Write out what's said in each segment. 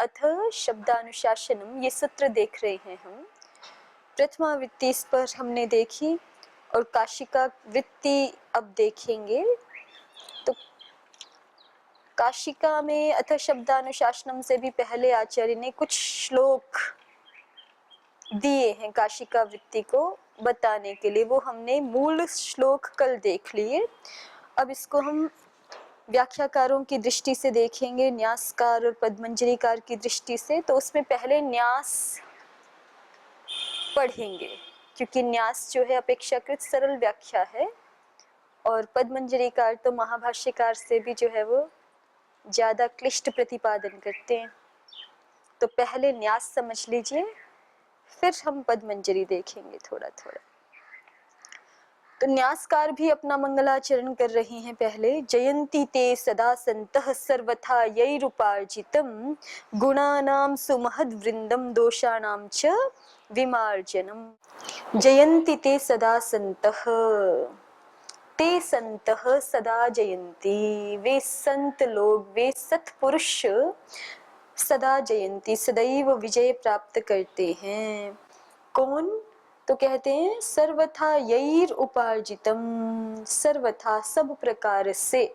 अथ शब्दानुशासनम, ये सूत्र देख रहे हैं हम। प्रथमा वृत्ति इस पर हमने देखी और काशिका वृत्ति अब देखेंगे। तो काशिका में अथ शब्दानुशासनम से भी पहले आचार्य ने कुछ श्लोक दिए हैं काशिका वृत्ति को बताने के लिए। वो हमने मूल श्लोक कल देख लिए। अब इसको हम व्याख्याकारों की दृष्टि से देखेंगे, न्यासकार और पदमंजरीकार की दृष्टि से। तो उसमें पहले न्यास पढ़ेंगे, क्योंकि न्यास जो है अपेक्षाकृत सरल व्याख्या है और पदमंजरीकार तो महाभाष्यकार से भी जो है वो ज्यादा क्लिष्ट प्रतिपादन करते हैं। तो पहले न्यास समझ लीजिए, फिर हम पदमंजरी देखेंगे थोड़ा थोड़ा। तो न्यासकार भी अपना मंगलाचरण कर रहे हैं। पहले जयंती ते सदा संतः सर्वथा यैरुपार्जितम गुणानां सुमहद वृंदम दोषाणां च विमार्जनम। जयंती ते सदा संतः, ते संतः सदा जयंती, वे संत लोग, वे सत्पुरुष सदा जयंती, सदैव विजय प्राप्त करते हैं। कौन? तो कहते हैं सर्वथा यैर उपार्जितम, सर्वथा सब प्रकार से।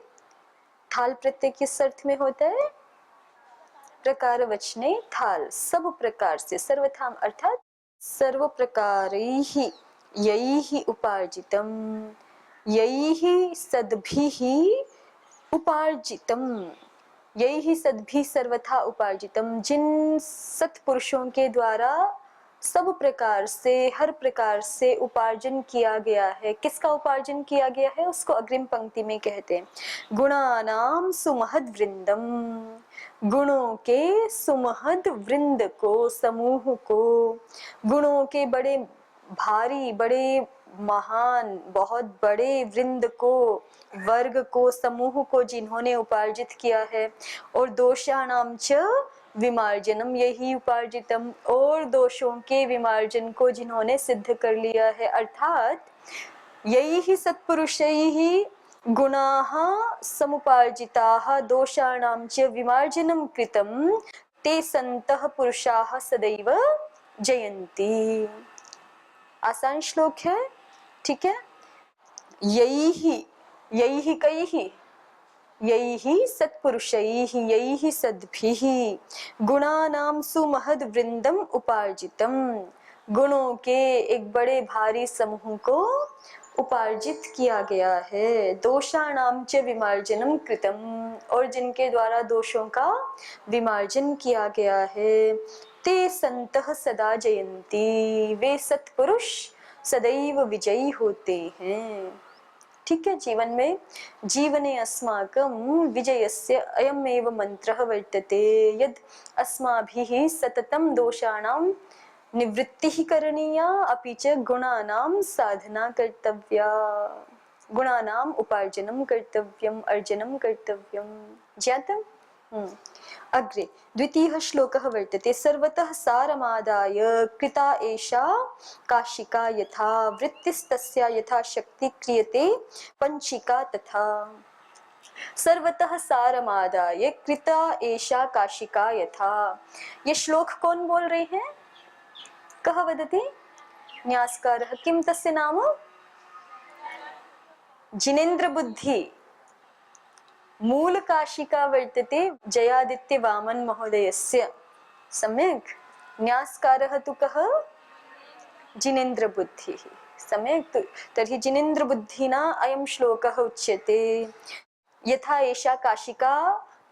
थाल प्रत्यय किस अर्थ में होता है? प्रकार वचने थाल, सब प्रकार से। सर्वथा अर्थात सर्व प्रकारैः यैः उपार्जितम, यैः सद्भिः उपार्जितम, यैः सद्भिः सर्वथा उपार्जितम, जिन सत्पुरुषों के द्वारा सब प्रकार से, हर प्रकार से उपार्जन किया गया है। किसका उपार्जन किया गया है उसको अग्रिम पंक्ति में कहते हैं गुणानाम सुमहद वृंदम, गुणों के सुमहद वृंद को, समूह को, गुणों के बड़े भारी, बड़े महान, बहुत बड़े वृंद को, वर्ग को, समूह को जिन्होंने उपार्जित किया है। और दोषाणाम च विमार्जनम, यही उपार्जितम, और दोषों के विमार्जन को जिन्होंने सिद्ध कर लिया है। अर्थात यही सत्पुरुषैः गुणाः समुपार्जिताः दोषाणां च विमार्जनं कृतं, ते सन्तः पुरुषाः सदैव जयन्ति। आसान श्लोक है, ठीक है। यैः, यैः कैः? यैः सत्पुरुषैः, यैः सद्भिः गुणानां सुमहद वृंदम उपार्जितम, गुणों के एक बड़े भारी समूह को उपार्जित किया गया है। दोषाणाम च विमार्जनम कृतम, और जिनके द्वारा दोषों का विमार्जन किया गया है। ते संतः सदा जयंती, वे सत्पुरुष सदैव विजयी होते हैं। ठीक है। जीवन में जीवने अस्माकं विजयस्य अयमेव मंत्रः वर्तते, यद् अस्माभिः सततं दोषाणां निवृत्तिः करणीया, अपि च गुणानां साधना कर्तव्या, गुणानाम् उपार्जनं कर्तव्यम्, अर्जनं कर्तव्यम्। ज्ञातम्? अग्रे द्वितीयः श्लोकः वर्तते सर्वतः सारमादाय कृता एषा काशिका, यथा वृत्तिस्तस्या यथा शक्ति क्रियते पंचिका तथा। सर्वतः सारमादाय कृता एषा काशिका यथा। ये श्लोक कौन बोल रहे हैं? कः वदति? न्यासकारः। किं तस्य नाम? जिनेन्द्र बुद्धि। मूल काशिका वर्तते जयादित्य वामन महोदयस्य। सम्यक्। न्यासकारः तु कः? जिनेन्द्र बुद्धिः। सम्यक्। तर्हि जिनेन्द्र बुद्धिना अयं श्लोकः उच्यते। यथा एषा काशिका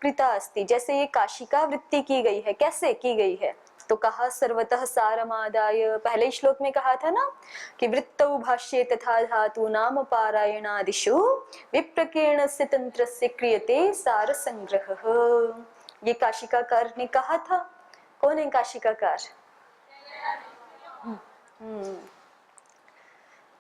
कृता अस्ति, जैसे ये काशिका वृत्ति की गई है। कैसे की गई है? तो कहा सर्वतः सारमादाय। पहले श्लोक में कहा था ना कि वृत्तौ भाष्ये तथा धातूनां पारायणादिषु विप्रकीर्णस्य तंत्रस्य क्रियते सार संग्रहः। ये काशिकाकार ने कहा था। कौन है काशिकाकार?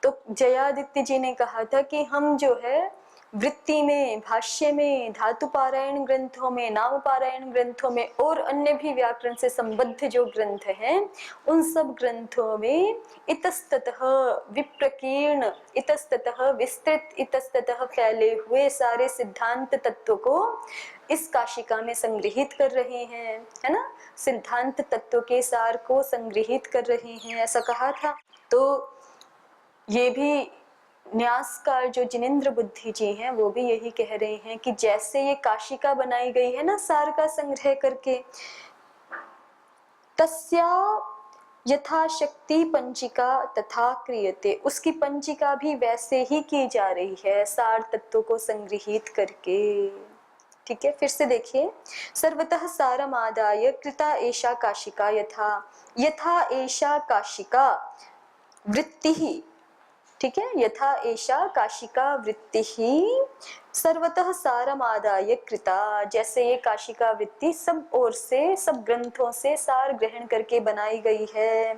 तो जयादित्य जी ने कहा था कि हम जो है वृत्ति में, भाष्य में, धातु पारायण ग्रंथों में, नाम पारायण ग्रंथों में और अन्य भी व्याकरण से संबद्ध जो ग्रंथ हैं, उन सब ग्रंथों में इतस्ततः विप्रकीर्ण, इतस्ततः विस्तृत, इतस्ततः फैले हुए सारे सिद्धांत तत्व को इस काशिका में संग्रहित कर रहे हैं, है ना। सिद्धांत तत्व के सार को संग्रहित कर रहे हैं, ऐसा कहा था। तो ये भी न्यासकार जो जिनेंद्र बुद्धि जी हैं, वो भी यही कह रहे हैं कि जैसे ये काशिका बनाई गई है ना सार का संग्रह करके, तस्या यथाशक्ति पंचिका तथा क्रियते, उसकी पंचिका भी वैसे ही की जा रही है सार तत्वों को संग्रहित करके। ठीक है, फिर से देखिए, सर्वतः सारमादाय कृता एषा काशिका यथा, यथा एषा काशिका वृत्ति ही, ठीक है, यथा एषा काशिका वृत्ति ही सर्वतः सारमादाय कृता, जैसे ये काशिका वृत्ति सब ओर से, सब ग्रंथों से सार ग्रहण करके बनाई गई है।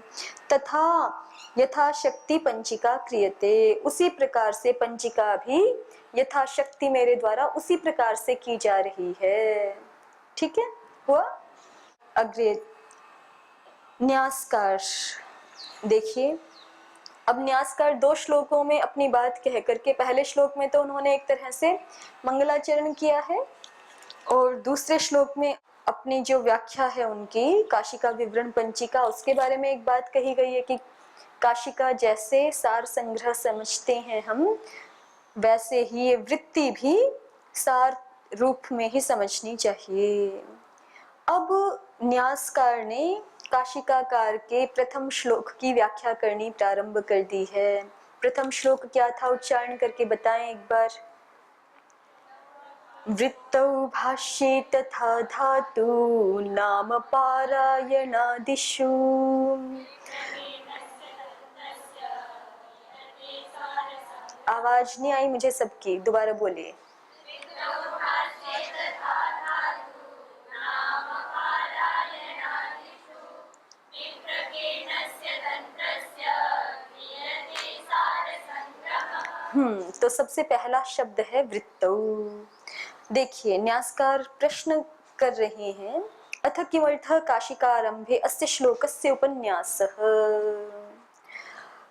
तथा यथाशक्ति पंचिका क्रियते, उसी प्रकार से पंचिका भी यथाशक्ति मेरे द्वारा उसी प्रकार से की जा रही है। ठीक है, हुआ। अग्रे न्यासकार देखिए, अब न्यासकार दो श्लोकों में अपनी बात कह करके, पहले श्लोक में तो उन्होंने एक तरह से मंगलाचरण किया है और दूसरे श्लोक में अपनी जो व्याख्या है उनकी काशिका विवरण पंचिका, उसके बारे में एक बात कही गई है कि काशिका जैसे सार संग्रह समझते हैं हम, वैसे ही ये वृत्ति भी सार रूप में ही समझनी चाहिए। अब न्यासकार ने काशिकाकार के प्रथम श्लोक की व्याख्या करनी प्रारंभ कर दी है। प्रथम श्लोक क्या था, उच्चारण करके बताएं एक बार। वृत्तौ भाष्ये तथा धातु नाम पारायणादिषु। आवाज नहीं आई मुझे सबकी, दोबारा बोलिए। तो सबसे पहला शब्द है वृत्तौ। देखिए, न्यासकार प्रश्न कर रहे हैं, अथ किमर्थः काशिकारंभे अस्य श्लोकस्य उपन्यासः।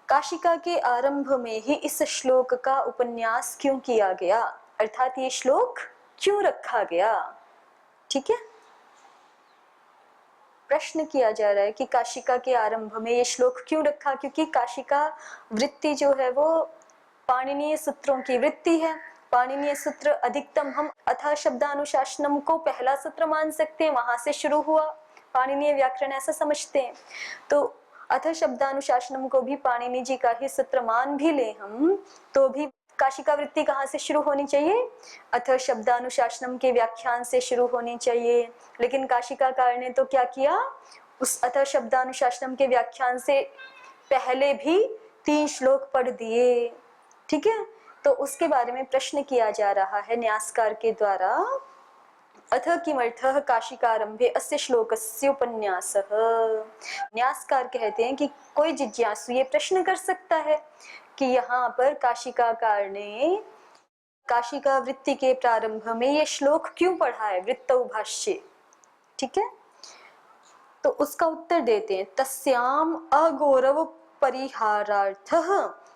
काशिका के आरंभ में ही इस श्लोक का उपन्यास क्यों किया गया, अर्थात ये श्लोक क्यों रखा गया। ठीक है, प्रश्न किया जा रहा है कि काशिका के आरंभ में ये श्लोक क्यों रखा, क्योंकि काशिका वृत्ति जो है वो पाणिनीय सूत्रों की वृत्ति है। पाणिनीय सूत्र अधिकतम हम अथा शब्दानुशासनम को पहला सूत्र मान सकते हैं, वहां से शुरू हुआ पाणिनीय व्याकरण, ऐसा समझते हैं। तो अथ शब्दानुशासनम को भी पाणिनि जी का ही सूत्र मान भी ले हम, तो भी काशिका वृत्ति कहाँ से शुरू होनी चाहिए, अथ शब्दानुशासनम के व्याख्यान से शुरू होनी चाहिए। लेकिन काशिकाकार ने तो क्या किया, उस अथ शब्दानुशासनम के व्याख्यान से पहले भी 3 श्लोक पढ़ दिए। ठीक है, तो उसके बारे में प्रश्न किया जा रहा है न्यासकार के द्वारा। अथ किमर्थः काशिकारंभे अस्य श्लोकस्य उपन्यासः। न्यासकार कहते हैं कि कोई जिज्ञासु ये प्रश्न कर सकता है कि यहाँ पर काशिकाकार ने काशिका वृत्ति के प्रारंभ में ये श्लोक क्यों पढ़ा है, वृत्तौ भाष्ये। ठीक है, तो उसका उत्तर देते हैं, तस्याम अगौरव परिहारार्थः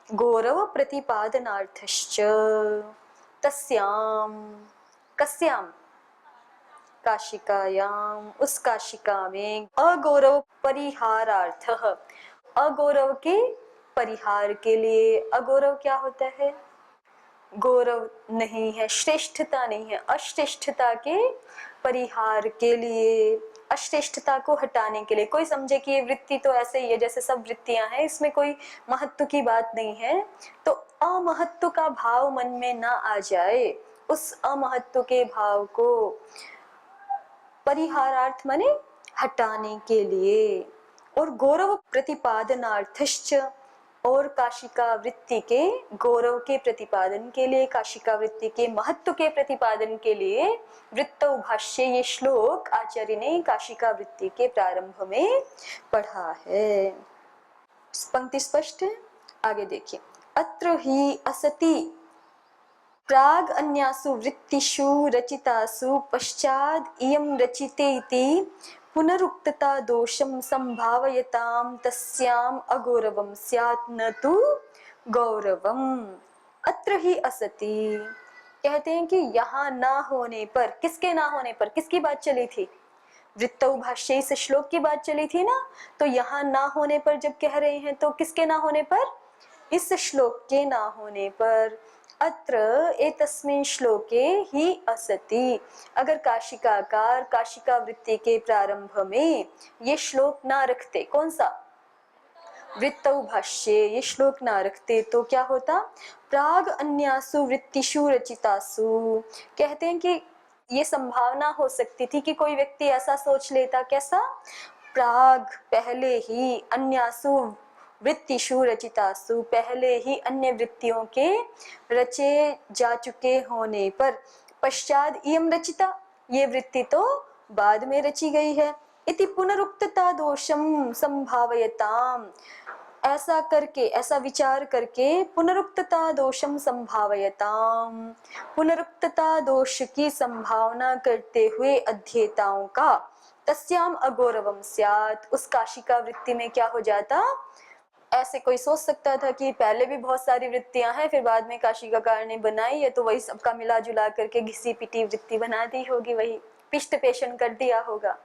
गौरव प्रतिपादनार्थश्च। तस्याम, कस्याम, काशिकायाम, उस काशिका में, अगौरव परिहारार्थः, अगौरव के परिहार के लिए। अगौरव क्या होता है, गौरव नहीं है, श्रेष्ठता नहीं है, अश्रेष्ठता के परिहार के लिए, अश्रेष्ठता को हटाने के लिए। कोई समझे कि ये वृत्ति तो ऐसे ही है जैसे सब वृत्तियां हैं, इसमें कोई महत्व की बात नहीं है, तो अमहत्व का भाव मन में ना आ जाए, उस अमहत्व के भाव को परिहारार्थ माने हटाने के लिए, और गौरव प्रतिपादनार्थश्च, और काशिका वृत्ति के गौरव के प्रतिपादन के लिए, काशिका वृत्ति के महत्व के प्रतिपादन के लिए वृत्तौ भाष्ये ये श्लोक आचार्य ने काशिका वृत्ति के प्रारंभ में पढ़ा है। पंक्ति स्पष्ट है, आगे देखिए। अत्र ही असति प्राग अन्यासु वृत्तिषु रचितासु पश्चाद इयं रचिते इति पुनरुक्तता दोषं संभावयताम तस्याम अगौरवम स्यात् न तु गौरवम अत्र ही असति। कहते हैं कि यहाँ ना होने पर, किसके ना होने पर, किसकी बात चली थी? वृत्तौ भाष्ये इस श्लोक की बात चली थी ना। तो यहाँ ना होने पर जब कह रहे हैं तो किसके ना होने पर? इस श्लोक के ना होने पर। अत्र एतस्मिन् श्लोके ही असति। अगर काशिकाकार काशिका वृत्ति के प्रारंभ में ये श्लोक ना रखते, कौन सा? वृत्तौ भाष्ये ये श्लोक ना रखते तो क्या होता? प्राग अन्यासु वृत्तिषु रचितासु। कहते हैं कि ये संभावना हो सकती थी कि कोई व्यक्ति ऐसा सोच लेता, कैसा? प्राग पहले ही, अन्यासु वृत्तिषु रचितासु पहले ही अन्य वृत्तियों के रचे जा चुके होने पर, पश्चात इयं रचिता ये वृत्ति तो बाद में रची गई है, इति पुनरुक्तता दोषम संभावयताम, ऐसा करके, ऐसा विचार करके पुनरुक्तता दोषम संभावयताम, पुनरुक्तता दोष की संभावना करते हुए अध्येताओं का तस्याम अगौरवम स्यात्, उस काशिका वृत्ति में क्या हो जाता? ऐसे कोई सोच सकता था कि पहले भी बहुत सारी वृत्तियां हैं, फिर बाद में काशिकाकार ने बनाई है तो वही सबका मिला जुला करके घिसी पिटी वृत्ति बना दी होगी, वही पिष्ट पेषण कर दिया होगा।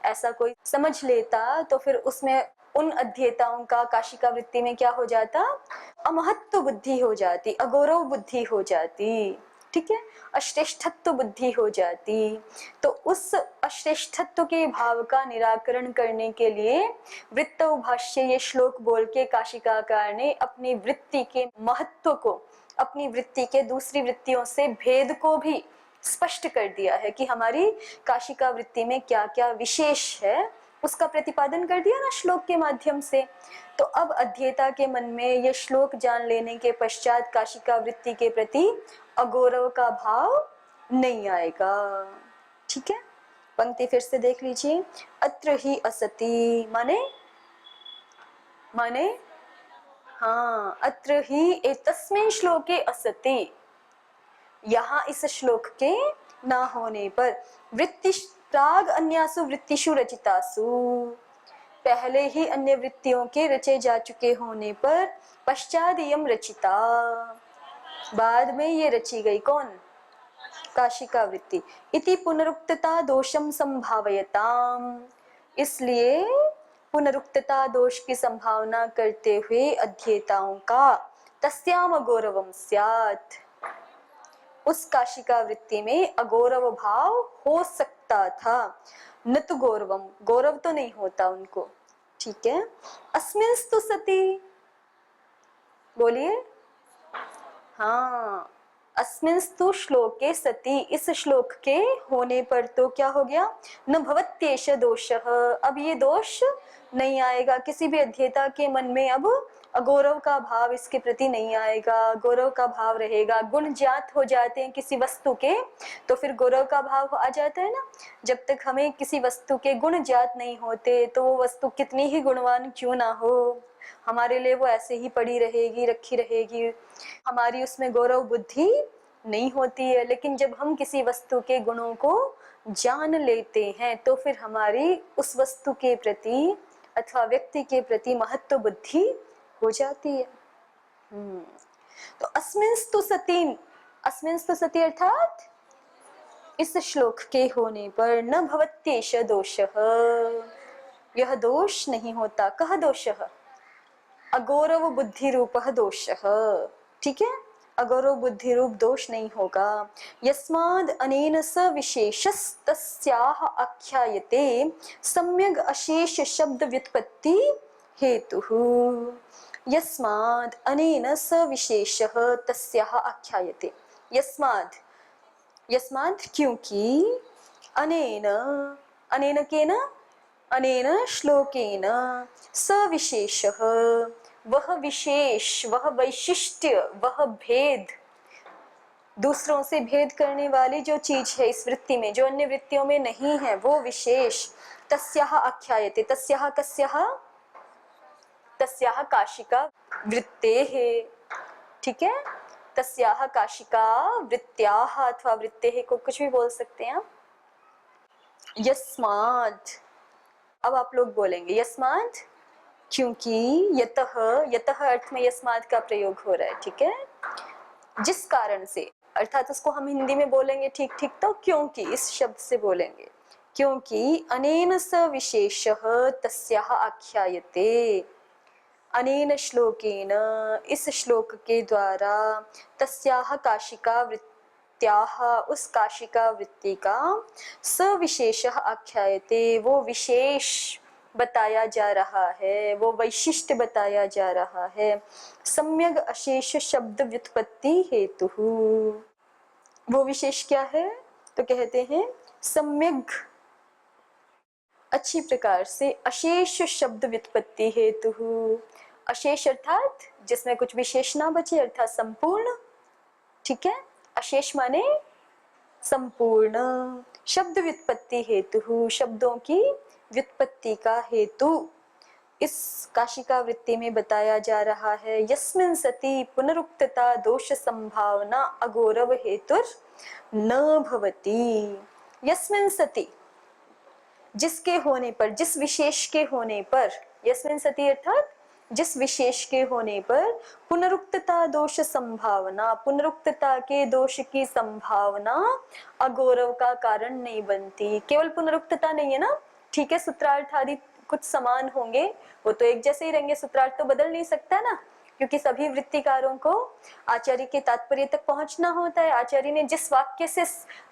ऐसा कोई समझ लेता तो फिर उसमें उन अध्येताओं का काशिका वृत्ति में क्या हो जाता? अमहत्व बुद्धि हो जाती, अगौरव बुद्धि हो जाती, ठीक है, अश्रेष्ठत्व बुद्धि हो जाती। तो उस अश्रेष्ठत्व के भाव का निराकरण करने के लिए वृत्तौ भाष्य ये श्लोक बोल के काशिकाकार ने अपनी वृत्ति के महत्व को, अपनी वृत्ति के दूसरी वृत्तियों से भेद को भी स्पष्ट कर दिया है कि हमारी काशिका वृत्ति में क्या क्या विशेष है, उसका प्रतिपादन कर दिया ना श्लोक के माध्यम से। तो अब अध्येता के मन में यह श्लोक जान लेने के पश्चात काशिका वृत्ति के प्रति अगौरव का भाव नहीं आएगा। ठीक है, पंक्ति फिर से देख लीजिए। अत्र ही असति माने, माने हाँ, अत्र ही एतस्मिन् श्लोके असति, यहाँ इस श्लोक के ना होने पर, वृत्ति प्राग अन्यासु वृत्तिषु रचितासु, पहले ही अन्य वृत्तियों के रचे जा चुके होने पर, पश्चाद इयं रचिता, बाद में ये रची गई, कौन? काशिका वृत्ति, इति पुनरुक्तता दोषम संभावयताम, इसलिए पुनरुक्तता दोष की संभावना करते हुए अध्येताओं का तस्याम अगौरवम स्यात्, उस काशिका वृत्ति में अगौरव भाव हो सकता था, न तो गौरवम, गौरव तो नहीं होता उनको। ठीक है, अस्मिंस्तु सति, बोलिए, हाँ, अस्मिंस्तु श्लोके सति, इस श्लोक के होने पर तो क्या हो गया? न भवत्येष दोषः, अब ये दोष नहीं आएगा, किसी भी अध्येता के मन में अब अगौरव का भाव इसके प्रति नहीं आएगा, गौरव का भाव रहेगा। गुण ज्ञात हो जाते हैं किसी वस्तु के तो फिर गौरव का भाव आ जाता है ना। जब तक हमें किसी वस्तु के गुण ज्ञात नहीं होते तो वो वस्तु कितनी ही गुणवान क्यों ना हो, हमारे लिए वो ऐसे ही पड़ी रहेगी, रखी रहेगी, हमारी उसमें गौरव बुद्धि नहीं होती है। लेकिन जब हम किसी वस्तु के गुणों को जान लेते हैं तो फिर हमारी उस वस्तु के प्रति अथवा व्यक्ति के प्रति महत्व बुद्धि हो जाती है। तो अस्मिंस्तु सती, अस्मिंस्तु सती अर्थात इस श्लोक के होने पर न भवत्येष दोषः, यह दोष नहीं होता। कह दोषः? अगौरव बुद्धि रूपः दोषः। ठीक है, अगौरव बुद्धि रूप दोष नहीं होगा। यस्माद् अनेन सविशेषस्तस्याः आख्यायते सम्यग् अशेष शब्द व्युत्पत्ति हेतुः। यस्माद् अनेन सविशेषः तस्याः आख्यायते, यस्माद्, यस्माद् क्योंकि, अनेन, अनेन केन, अनेन श्लोकेन, सविशेषः वह विशेष, वह वैशिष्ट्य, वह भेद, दूसरों से भेद करने वाली जो चीज है इस वृत्ति में जो अन्य वृत्तियों में नहीं है, वो विशेष तस्याः आख्यायते, तस्याः कस्याः? तस्याः काशिका वृत्तेः। ठीक है, तस्याह काशिका वृत्त्याह अथवा वृत्तेः को कुछ भी बोल सकते हैं आप। यस्मात्, अब आप लोग बोलेंगे यस्मात् क्योंकि, यतः, यतः अर्थ में यस्मात् का प्रयोग हो रहा है, ठीक है, जिस कारण से, अर्थात उसको हम हिंदी में बोलेंगे ठीक ठीक तो क्योंकि इस शब्द से बोलेंगे, क्योंकि अनेन स विशेषः तस्याः आख्यायते, अनेन श्लोकेन इस श्लोक के द्वारा तस्याः काशिका वृत्त्याः उस काशिका वृत्ति का सविशेषः आख्यायते वो विशेष बताया जा रहा है, वो वैशिष्ट बताया जा रहा है। सम्यग अशेष शब्द व्युत्पत्ति हेतु, वो विशेष क्या है तो कहते हैं सम्यग अच्छी प्रकार से अशेष शब्द व्युत्पत्ति हेतु, अशेष अर्थात जिसमें कुछ विशेष ना बचे अर्थात संपूर्ण, ठीक है, अशेष माने संपूर्ण, शब्द व्युत्पत्ति हेतु शब्दों की व्युत्पत्ति का हेतु इस काशिका वृत्ति में बताया जा रहा है। यस्मिन् सति पुनरुक्तता दोष संभावना अगौरव हेतुर न भवति, यस्मिन् सति जिसके होने पर, जिस विशेष के होने पर, यस्मिन् सति अर्थात जिस विशेष के होने पर पुनरुक्तता दोष संभावना, पुनरुक्तता के दोष की संभावना अगौरव का कारण नहीं बनती। केवल पुनरुक्तता नहीं है ना, ठीक है, सूत्रार्थ आदि कुछ समान होंगे, वो तो एक जैसे ही रहेंगे, सूत्रार्थ तो बदल नहीं सकता ना, क्योंकि सभी वृत्तिकारों को आचार्य के तात्पर्य तक पहुंचना होता है। आचार्य ने जिस वाक्य से,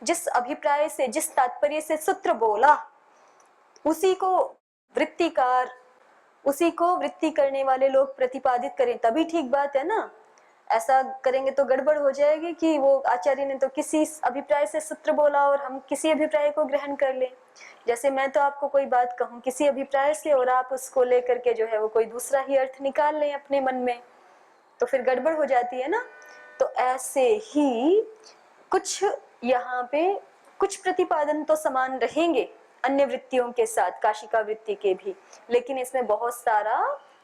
जिस अभिप्राय से, जिस तात्पर्य से सूत्र बोला उसी को वृत्तिकार, उसी को वृत्ति करने वाले लोग प्रतिपादित करें तभी ठीक बात है ना। ऐसा करेंगे तो गड़बड़ हो जाएगी कि वो आचार्य ने तो किसी अभिप्राय से सूत्र बोला और हम किसी अभिप्राय को ग्रहण कर लें। जैसे मैं तो आपको कोई बात कहूँ किसी अभिप्राय से और आप उसको लेकर के जो है वो कोई दूसरा ही अर्थ निकाल लें अपने मन में, तो फिर गड़बड़ हो जाती है ना। तो ऐसे ही कुछ यहाँ पे कुछ प्रतिपादन तो समान रहेंगे अन्य वृत्तियों के साथ, काशिका वृत्ति के भी, लेकिन इसमें बहुत सारा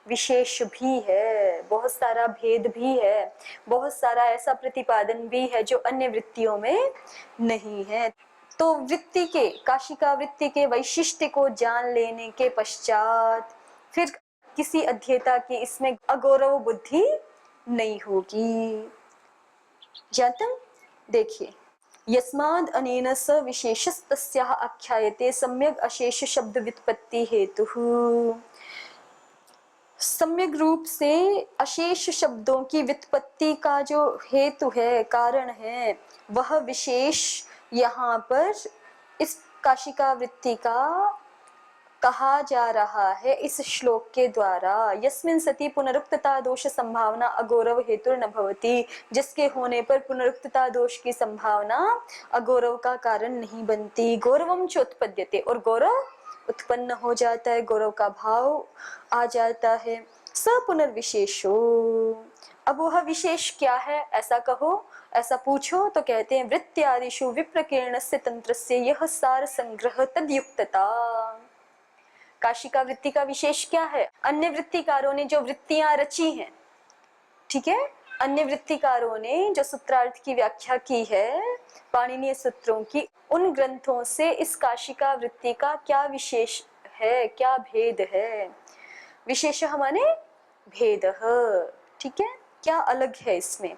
विशेष भी है, बहुत सारा भेद भी है, बहुत सारा ऐसा प्रतिपादन भी है जो अन्य वृत्तियों में नहीं है। तो वृत्ति के, काशिका वृत्ति के वैशिष्ट्य को जान लेने के पश्चात फिर किसी अध्येता की इसमें अगौरव बुद्धि नहीं होगी। जातम देखिए, यस्माद् अनेन स विशेषस्तस्याः आख्यायते सम्यग् अशेष शब्द व्युत्पत्ति हेतुः, सम्यक रूप से अशेष शब्दों की व्युत्पत्ति का जो हेतु है, कारण है, वह विशेष यहाँ पर इस काशिका वृत्ति का कहा जा रहा है इस श्लोक के द्वारा। यस्मिन् सति पुनरुक्तता दोष संभावना अगौरव हेतु न भवति, जिसके होने पर पुनरुक्तता दोष की संभावना अगौरव का कारण नहीं बनती। गौरवम च उत्पद्यते, और गौरव उत्पन्न हो जाता है, गौरव का भाव आ जाता है। स पुनर्विशेषो, अब वह विशेष क्या है ऐसा कहो, ऐसा पूछो तो कहते हैं वृत्त्यादिषु विप्रकीर्णस्य तंत्रस्य यह सार संग्रह तद्युक्तता। काशिका वृत्ति का विशेष क्या है? अन्य वृत्तिकारों ने जो वृत्तियां रची हैं, ठीक है, अन्य वृत्तिकारों ने जो सूत्रार्थ की व्याख्या की है पाणिनीय सूत्रों की, उन ग्रंथों से इस काशिका वृत्ति का क्या विशेष है, क्या भेद है। विशेष माने भेद, ठीक है, क्या अलग है इसमें,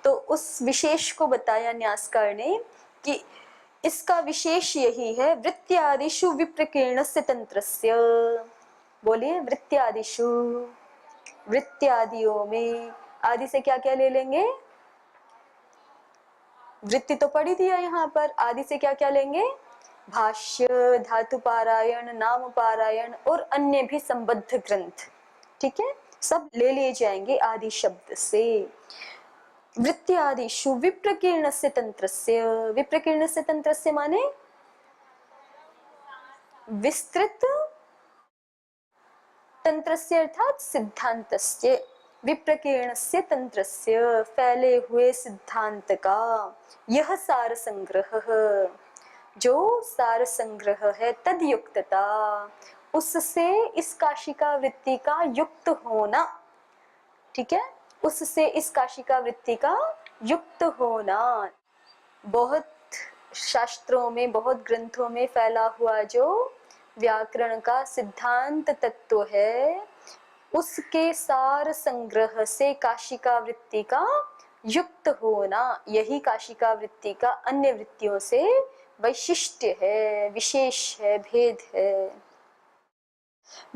तो उस विशेष को बताया न्यासकार ने कि इसका विशेष यही है वृत्त्यादिषु विप्रकीर्णस्य तंत्रस्य। बोलिए वृत्त्यादिषु, वृत्त्यादियों में, आदि से क्या क्या ले लेंगे, वृत्ति तो पढ़ी दिया यहाँ पर, आदि से क्या क्या लेंगे, भाष्य, धातु पारायण, नाम पारायण और अन्य भी संबद्ध ग्रंथ, ठीक है, सब ले लिए जाएंगे आदि शब्द से। वृत्त्यादिषु विप्रकीर्णस्य तंत्रस्य, विप्रकीर्णस्य तंत्रस्य माने विस्तृत, तंत्रस्य अर्थात सिद्धांतस्य, विप्रकीर्णस्य तंत्रस्य फैले हुए सिद्धांत का यह सार संग्रह, जो सार संग्रह है, तद्युक्तता, उससे इस काशिका वृत्ति का युक्त होना, ठीक है, उससे इस काशिका वृत्ति का युक्त होना, बहुत शास्त्रों में, बहुत ग्रंथों में फैला हुआ जो व्याकरण का सिद्धांत तत्व है, उसके सार संग्रह से काशिका वृत्ति का युक्त होना, यही काशिका वृत्ति का अन्य वृत्तियों से वैशिष्ट्य है, विशेष है, भेद है।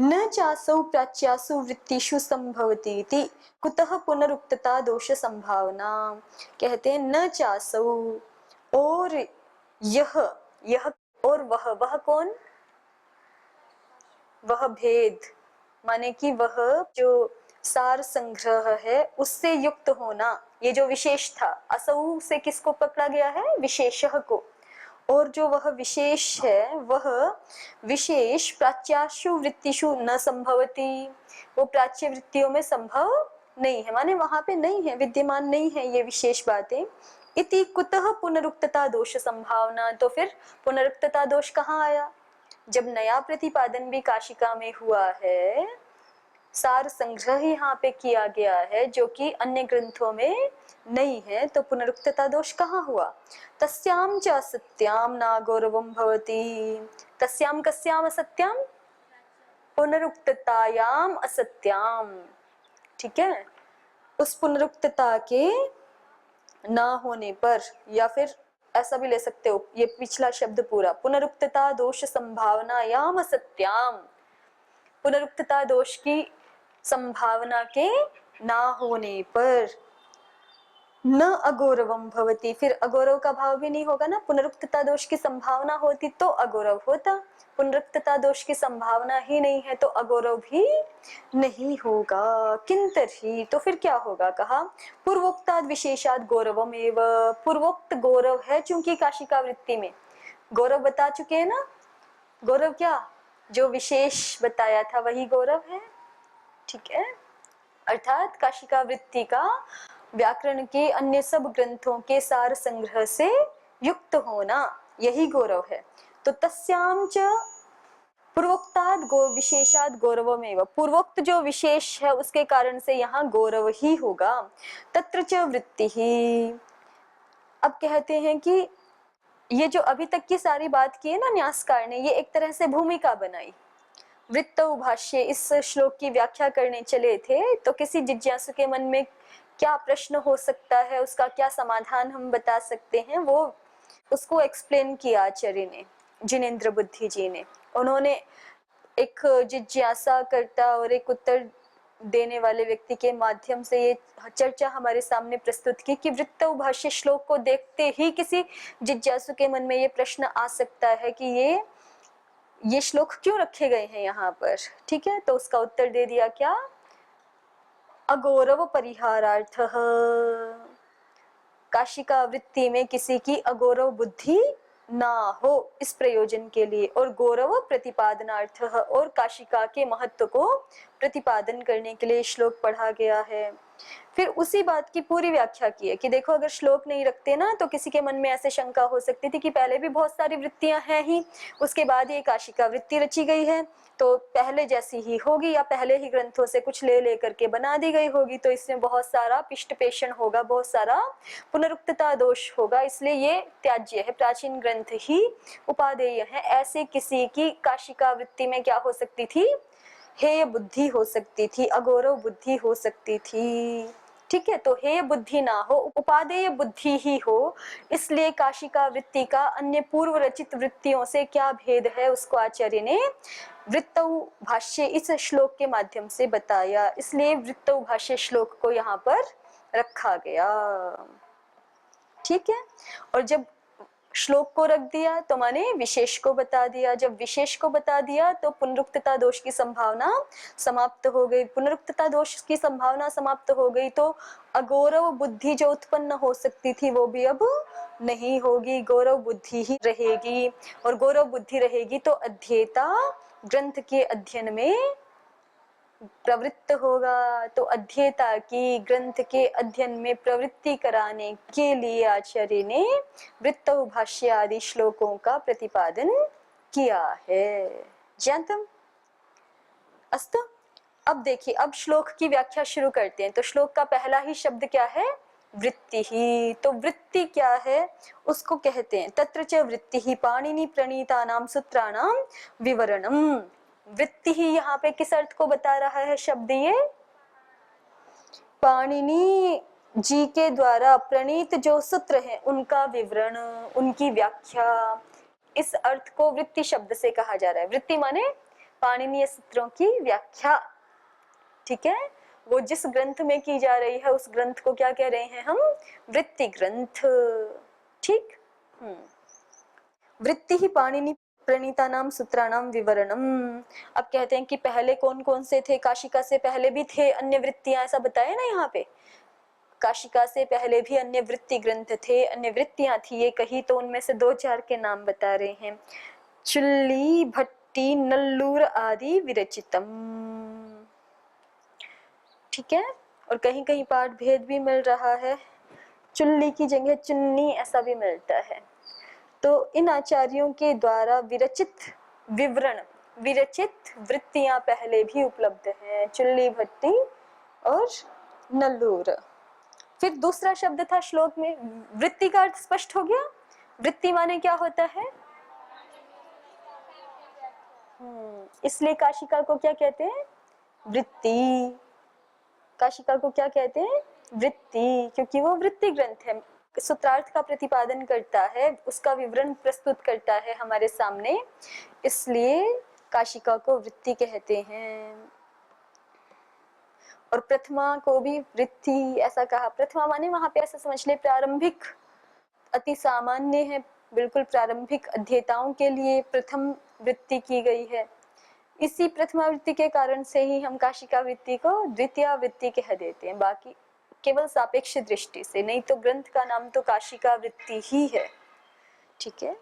न चासौ प्राच्यासु वृत्तिषु संभवति इति कुतः पुनरुक्तता दोष संभावना। कहते हैं न चासौ, और यह और वह कौन, वह भेद, माने कि वह जो सार संग्रह है उससे युक्त होना, ये जो विशेष था, असौ से किसको पकड़ा गया है, विशेषः को, और जो वह विशेष है वह विशेष प्राच्याशु वृत्तिषु न संभवती, वो प्राच्य वृत्तियों में संभव नहीं है, माने वहां पे नहीं है, विद्यमान नहीं है ये विशेष बातें। इति कुतः पुनरुक्तता दोष संभावना, तो फिर पुनरुक्तता दोष कहाँ आया, जब नया प्रतिपादन भी काशिका में हुआ है, सार संग्रह ही यहाँ पे किया गया है जो कि अन्य ग्रंथों में नहीं है, तो पुनरुक्तता दोष कहाँ हुआ। तस्याम च असत्याम ना गौरवम भवति, तस्याम कस्याम असत्याम, पुनरुक्ततायाम असत्याम, ठीक है, उस पुनरुक्तता के ना होने पर, या फिर ऐसा भी ले सकते हो, ये पिछला शब्द पूरा, पुनरुक्तता दोष संभावनायाम असत्याम, पुनरुक्तता दोष की संभावना के ना होने पर, न अगौरवम भवति, फिर अगौरव का भाव भी नहीं होगा ना, पुनरुक्तता दोष की संभावना होती तो अगौरव होता, पुनरुक्तता दोष की संभावना ही नहीं है तो अगौरव भी नहीं होगा। किंतर्हि, तो फिर क्या होगा, कहा पूर्वोक्ताद विशेषाद गौरवम एव, पूर्वोक्त गौरव है चूंकि काशिका वृत्ति में, गौरव बता चुके हैं ना, गौरव क्या, जो विशेष बताया था वही गौरव है, ठीक है, अर्थात काशिका वृत्ति का व्याकरण के अन्य सब ग्रंथों के सार संग्रह से युक्त होना, यही गौरव है। तो तस्याम च पूर्वोक्ताद विशेषाद गौरवमेव, पूर्वोक्त जो विशेष है उसके कारण से यहाँ गौरव ही होगा। तत्र च वृत्ति ही, अब कहते हैं कि ये जो अभी तक की सारी बात की है ना न्यासकार ने, ये एक तरह से भूमिका बनाई। वृत्तौ भाष्य, इस श्लोक की व्याख्या करने चले थे तो किसी जिज्ञासु के मन में क्या प्रश्न हो सकता है, उसका क्या समाधान हम बता सकते हैं, वो उसको एक्सप्लेन किया आचार्य ने, जिनेंद्र बुद्धि जी ने। उन्होंने एक जिज्ञासा करता और एक उत्तर देने वाले व्यक्ति के माध्यम से ये चर्चा हमारे सामने प्रस्तुत की कि वृत्तौ भाष्य श्लोक को देखते ही किसी जिज्ञासु के मन में ये प्रश्न आ सकता है कि ये श्लोक क्यों रखे गए हैं यहाँ पर, ठीक है, तो उसका उत्तर दे दिया क्या, अगौरव परिहारार्थः, काशिका वृत्ति में किसी की अगौरव बुद्धि ना हो इस प्रयोजन के लिए, और गौरव प्रतिपादनार्थ, और काशिका के महत्व को प्रतिपादन करने के लिए श्लोक पढ़ा गया है। फिर उसी बात की पूरी व्याख्या की है कि देखो अगर श्लोक नहीं रखते ना तो किसी के मन में ऐसे शंका हो सकती थी कि पहले भी बहुत सारी वृत्तियां हैं ही, उसके बाद ये काशिका वृत्ति रची गई है तो पहले जैसी ही होगी या पहले ही ग्रंथों से कुछ ले लेकर के बना दी गई होगी, तो इसमें बहुत सारा पिष्ट पेषण होगा, बहुत सारा पुनरुक्तता दोष होगा, इसलिए ये त्याज्य है, प्राचीन ग्रंथ ही उपादेय है। ऐसे किसी की काशिका वृत्ति में क्या हो सकती थी, हेय बुद्धि हो सकती थी, अगौरव बुद्धि हो सकती थी, ठीक है, तो हेय बुद्धि ना हो, उपादेय बुद्धि ही हो, इसलिए काशिका वृत्ति का अन्य पूर्व रचित वृत्तियों से क्या भेद है उसको आचार्य ने वृत्तौ भाष्य इस श्लोक के माध्यम से बताया, इसलिए वृत्तौ भाष्य श्लोक को यहाँ पर रखा गया, ठीक है। और जब श्लोक को रख दिया तो माने विशेष को बता दिया, जब विशेष को बता दिया तो पुनरुक्तता दोष की संभावना समाप्त हो गई, पुनरुक्तता दोष की संभावना समाप्त हो गई तो अगौरव बुद्धि जो उत्पन्न हो सकती थी वो भी अब नहीं होगी, गौरव बुद्धि ही रहेगी, और गौरव बुद्धि रहेगी तो अध्येता ग्रंथ के अध्ययन में प्रवृत्त होगा, तो अध्येता की ग्रंथ के अध्ययन में प्रवृत्ति कराने के लिए आचार्य ने वृत्तौ भाष्य आदि श्लोकों का प्रतिपादन किया है। ज्ञातम अस्तु। अब देखिए, अब श्लोक की व्याख्या शुरू करते हैं। तो श्लोक का पहला ही शब्द क्या है, वृत्ति ही। तो वृत्ति क्या है उसको कहते हैं तत्र च वृत्ति ही पाणिनि प्रणीतानाम सूत्राणाम विवरणम। वृत्ति ही यहाँ पे किस अर्थ को बता रहा है शब्द? ये पाणिनि जी के द्वारा प्रणीत जो सूत्र हैं उनका विवरण, उनकी व्याख्या, इस अर्थ को वृत्ति शब्द से कहा जा रहा है। वृत्ति माने पाणिनीय सूत्रों की व्याख्या, ठीक है। वो जिस ग्रंथ में की जा रही है उस ग्रंथ को क्या कह रहे हैं हम? वृत्ति ग्रंथ, ठीक। वृत्ति ही पाणिनि प्रणीतानाम सूत्राणाम विवरणम। अब कहते हैं कि पहले कौन कौन से थे? काशिका से पहले भी थे अन्य वृत्तियां, ऐसा बताया ना यहाँ पे। काशिका से पहले भी अन्य वृत्ति ग्रंथ थे, अन्य वृत्तियां थी ये कही, तो उनमें से 2-4 के नाम बता रहे हैं। चुल्ली, भट्टी, नल्लूर आदि विरचितम, ठीक है। और कहीं कहीं पाठ भेद भी मिल रहा है, चुल्ली की जगह चुन्नी ऐसा भी मिलता है। तो इन आचार्यों के द्वारा विरचित विवरण, विरचित वृत्तियां पहले भी उपलब्ध हैं, चुल्ली, भट्टी और नल्लूर। फिर दूसरा शब्द था श्लोक में, वृत्ति का अर्थ स्पष्ट हो गया। वृत्ति माने क्या होता है? इसलिए काशिका को क्या कहते हैं? वृत्ति। काशिका को क्या कहते हैं? वृत्ति, क्योंकि वो वृत्ति ग्रंथ है, सूत्रार्थ का प्रतिपादन करता है, उसका विवरण प्रस्तुत करता है हमारे सामने, इसलिए काशिका को वृत्ति कहते हैं। और प्रथमा को भी वृत्ति ऐसा कहा। प्रथमा माने वहां पे ऐसा समझ ले प्रारंभिक, अति सामान्य है, बिल्कुल प्रारंभिक अध्येताओं के लिए प्रथम वृत्ति की गई है। इसी प्रथमा वृत्ति के कारण से ही हम काशिका वृत्ति को द्वितीय वृत्ति कह देते हैं, बाकी केवल सापेक्ष दृष्टि से, नहीं तो ग्रंथ का नाम तो काशिका वृत्ति ही है, ठीक है।